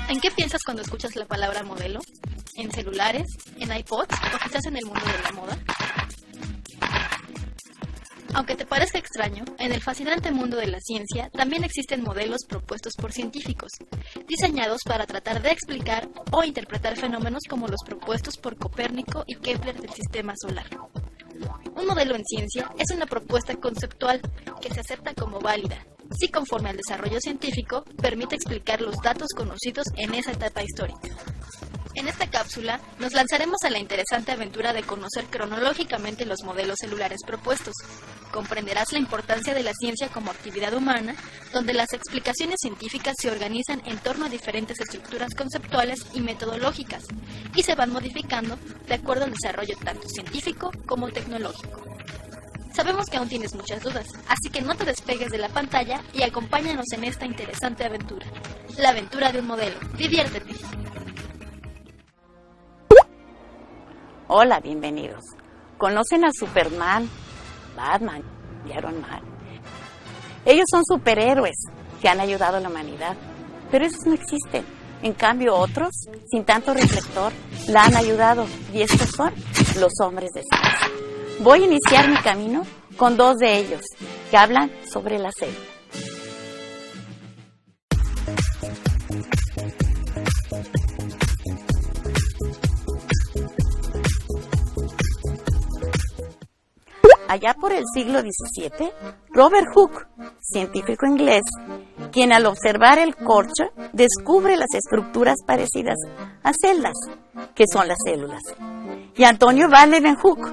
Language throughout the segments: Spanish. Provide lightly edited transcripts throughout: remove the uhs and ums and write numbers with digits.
¿En qué piensas cuando escuchas la palabra modelo? ¿En celulares? ¿En iPods? ¿O quizás en el mundo de la moda? Aunque te parezca extraño, en el fascinante mundo de la ciencia también existen modelos propuestos por científicos, diseñados para tratar de explicar o interpretar fenómenos como los propuestos por Copérnico y Kepler del sistema solar. Un modelo en ciencia es una propuesta conceptual que se acepta como válida, si conforme al desarrollo científico permite explicar los datos conocidos en esa etapa histórica. En esta cápsula nos lanzaremos a la interesante aventura de conocer cronológicamente los modelos celulares propuestos. Comprenderás la importancia de la ciencia como actividad humana, donde las explicaciones científicas se organizan en torno a diferentes estructuras conceptuales y metodológicas, y se van modificando de acuerdo al desarrollo tanto científico como tecnológico. Sabemos que aún tienes muchas dudas, así que no te despegues de la pantalla y acompáñanos en esta interesante aventura. La aventura de un modelo. ¡Diviértete! Hola, bienvenidos. ¿Conocen a Superman, Batman y Iron Man? Ellos son superhéroes que han ayudado a la humanidad, pero esos no existen. En cambio, otros, sin tanto reflector, la han ayudado, y estos son los hombres de ciencia. Voy a iniciar mi camino con dos de ellos, que hablan sobre la célula. Allá por el siglo XVII, Robert Hooke, científico inglés, quien al observar el corcho descubre las estructuras parecidas a celdas, que son las células. Y Antonio van Leeuwenhoek,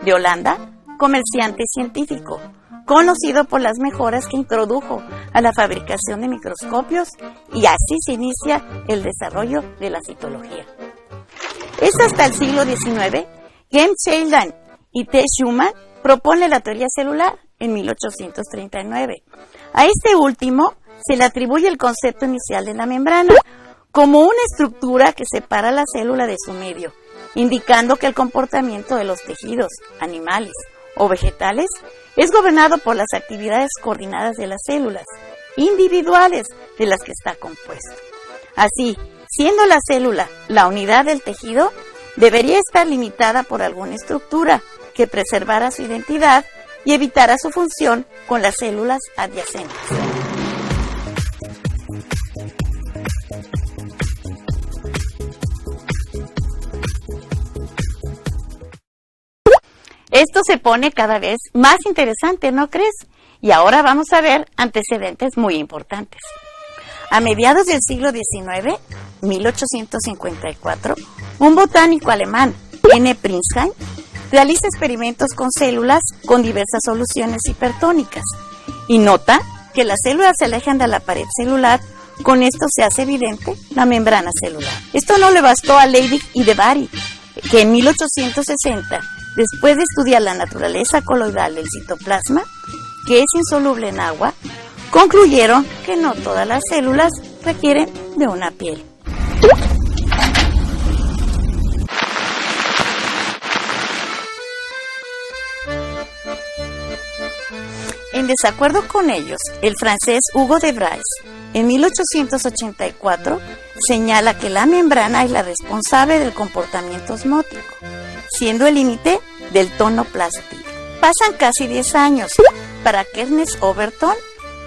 de Holanda, comerciante y científico, conocido por las mejoras que introdujo a la fabricación de microscopios, y así se inicia el desarrollo de la citología. Es hasta el siglo XIX que M. Sheldon y T. Schumann propone la teoría celular en 1839. A este último se le atribuye el concepto inicial de la membrana como una estructura que separa la célula de su medio, indicando que el comportamiento de los tejidos, animales o vegetales es gobernado por las actividades coordinadas de las células individuales de las que está compuesto. Así, siendo la célula la unidad del tejido, debería estar limitada por alguna estructura que preservara su identidad y evitara su función con las células adyacentes. Esto se pone cada vez más interesante, ¿no crees? Y ahora vamos a ver antecedentes muy importantes. A mediados del siglo XIX, 1854, un botánico alemán, N. Pringsheim, realiza experimentos con células con diversas soluciones hipertónicas y nota que las células se alejan de la pared celular. Con esto se hace evidente la membrana celular. Esto no le bastó a Leydig y de Bary, que en 1860, después de estudiar la naturaleza coloidal del citoplasma, que es insoluble en agua, concluyeron que no todas las células requieren de una piel. En desacuerdo con ellos, el francés Hugo de Bryce, en 1884, señala que la membrana es la responsable del comportamiento osmótico, siendo el límite del tono plástico. Pasan casi 10 años para que Ernest Overton,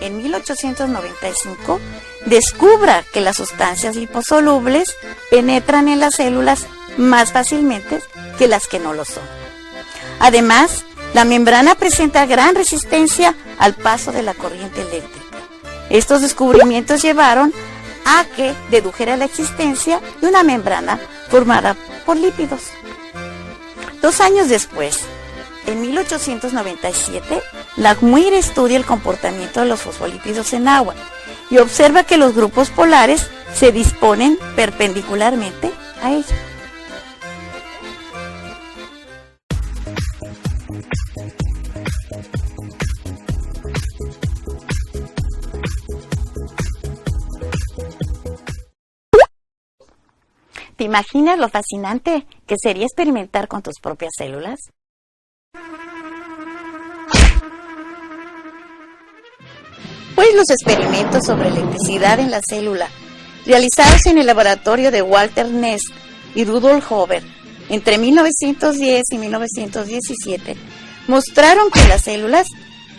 en 1895, descubra que las sustancias liposolubles penetran en las células más fácilmente que las que no lo son. Además, la membrana presenta gran resistencia al paso de la corriente eléctrica. Estos descubrimientos llevaron a que dedujera la existencia de una membrana formada por lípidos. 2 años después, en 1897, Langmuir estudia el comportamiento de los fosfolípidos en agua y observa que los grupos polares se disponen perpendicularmente a ella. ¿Te imaginas lo fascinante que sería experimentar con tus propias células? Pues los experimentos sobre electricidad en la célula realizados en el laboratorio de Walter Nest y Rudolf Hover entre 1910 y 1917, mostraron que las células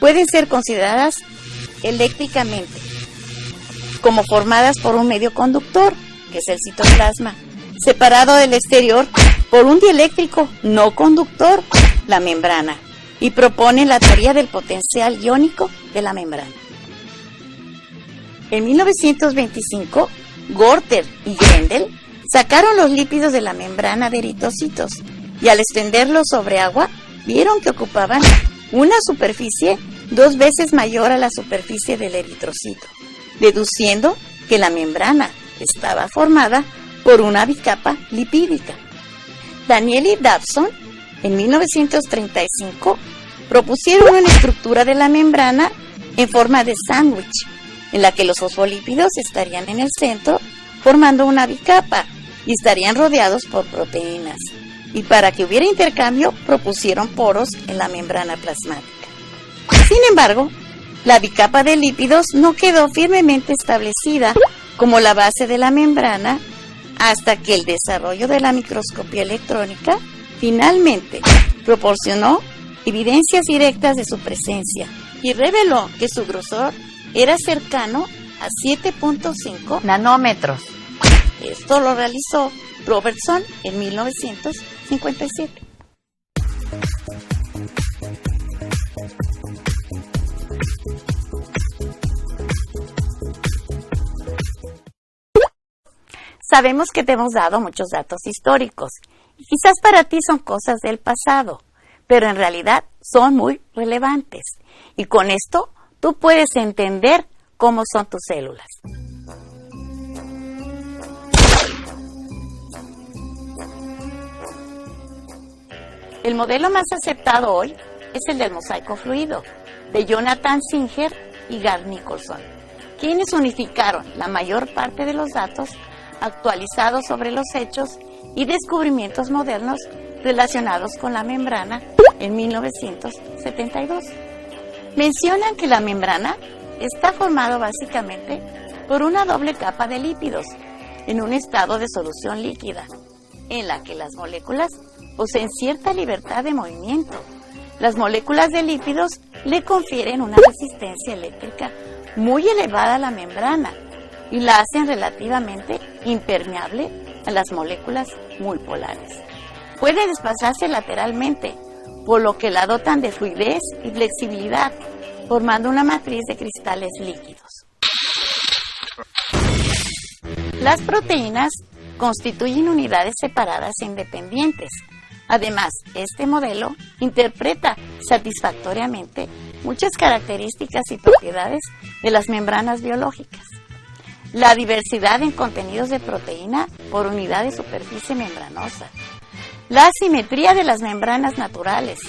pueden ser consideradas eléctricamente como formadas por un medio conductor, que es el citoplasma, separado del exterior por un dieléctrico no conductor, la membrana, y propone la teoría del potencial iónico de la membrana. En 1925, Gorter y Grendel sacaron los lípidos de la membrana de eritrocitos y al extenderlos sobre agua, vieron que ocupaban una superficie 2 veces mayor a la superficie del eritrocito, deduciendo que la membrana estaba formada por una bicapa lipídica. Daniel y Dobson, en 1935, propusieron una estructura de la membrana en forma de sándwich, en la que los fosfolípidos estarían en el centro, formando una bicapa, y estarían rodeados por proteínas. Y para que hubiera intercambio, propusieron poros en la membrana plasmática. Sin embargo, la bicapa de lípidos no quedó firmemente establecida como la base de la membrana hasta que el desarrollo de la microscopía electrónica finalmente proporcionó evidencias directas de su presencia y reveló que su grosor era cercano a 7.5 nanómetros. Esto lo realizó Robertson en 1957. Sabemos que te hemos dado muchos datos históricos y quizás para ti son cosas del pasado, pero en realidad son muy relevantes y con esto tú puedes entender cómo son tus células. El modelo más aceptado hoy es el del mosaico fluido, de Jonathan Singer y Gard Nicholson, quienes unificaron la mayor parte de los datos actualizados sobre los hechos y descubrimientos modernos relacionados con la membrana en 1972. Mencionan que la membrana está formada básicamente por una doble capa de lípidos en un estado de solución líquida, en la que las moléculas poseen cierta libertad de movimiento. Las moléculas de lípidos le confieren una resistencia eléctrica muy elevada a la membrana y la hacen relativamente impermeable a las moléculas muy polares. Puede desplazarse lateralmente, por lo que la dotan de fluidez y flexibilidad, formando una matriz de cristales líquidos. Las proteínas constituyen unidades separadas e independientes. Además, este modelo interpreta satisfactoriamente muchas características y propiedades de las membranas biológicas. La diversidad en contenidos de proteína por unidad de superficie membranosa, la asimetría de las membranas naturales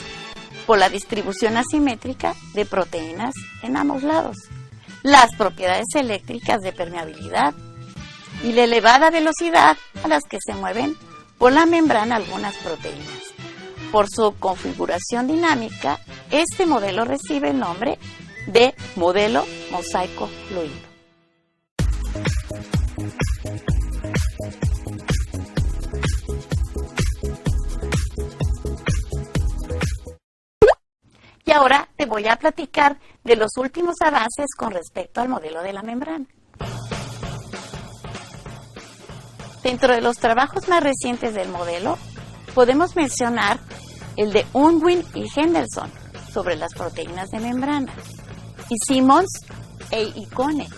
por la distribución asimétrica de proteínas en ambos lados, las propiedades eléctricas de permeabilidad y la elevada velocidad a las que se mueven por la membrana algunas proteínas. Por su configuración dinámica, este modelo recibe el nombre de modelo mosaico fluido. Y ahora te voy a platicar de los últimos avances con respecto al modelo de la membrana. Dentro de los trabajos más recientes del modelo, podemos mencionar el de Unwin y Henderson sobre las proteínas de membrana, y Simmons e Icone.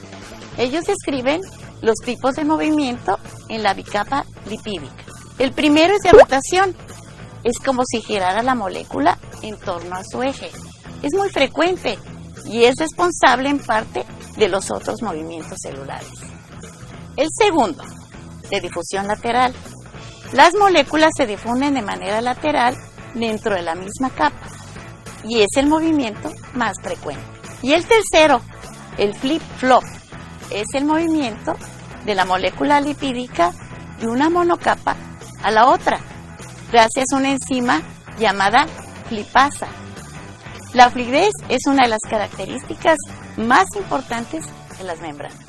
Ellos describen los tipos de movimiento en la bicapa lipídica. El primero es de rotación. Es como si girara la molécula en torno a su eje. Es muy frecuente y es responsable en parte de los otros movimientos celulares. El segundo, de difusión lateral. Las moléculas se difunden de manera lateral dentro de la misma capa y es el movimiento más frecuente. Y el tercero, el flip-flop, es el movimiento de la molécula lipídica de una monocapa a la otra, gracias a una enzima llamada lipasa. La fluidez es una de las características más importantes de las membranas.